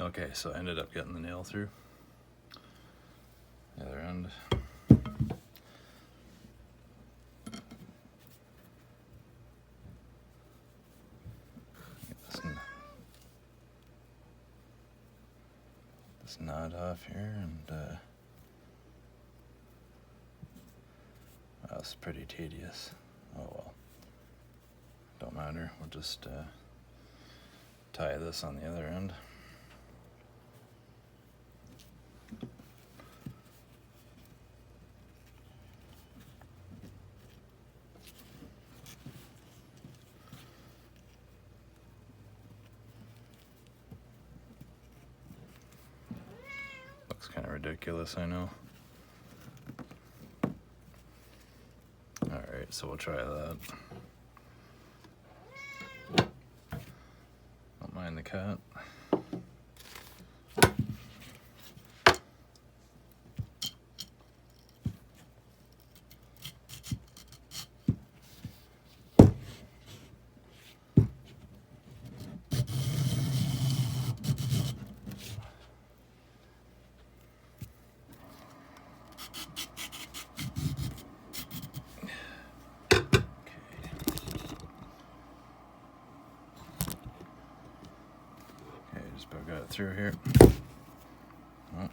Okay, so I ended up getting the nail through the other end. Get this knot off here, and that's pretty tedious. Oh well, don't matter. We'll just tie this on the other end. Looks kind of ridiculous, I know. Alright, so we'll try that. Don't mind the cat. Just about got it through here. Oh.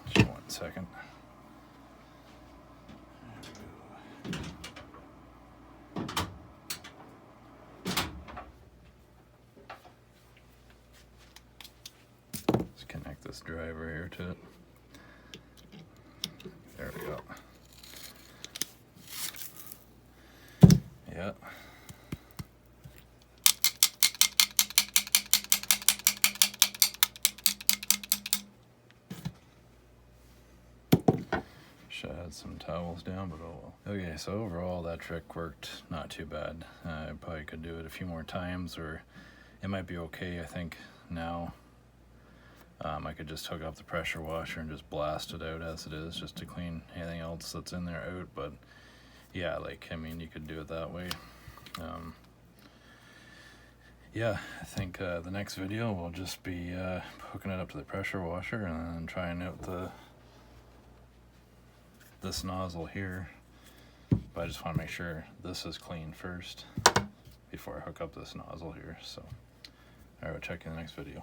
Just 1 second. Let's connect this driver here to it. There we go. Yeah. Should have had some towels down, but oh well. Okay, so overall that trick worked not too bad. I probably could do it a few more times, or it might be okay. I think now I could just hook up the pressure washer and just blast it out as it is, just to clean anything else that's in there out. But yeah, like, I mean, you could do it that way. Yeah, I think the next video will just be hooking it up to the pressure washer and then trying out this nozzle here. But I just want to make sure this is clean first before I hook up this nozzle here. So I will check you in the next video.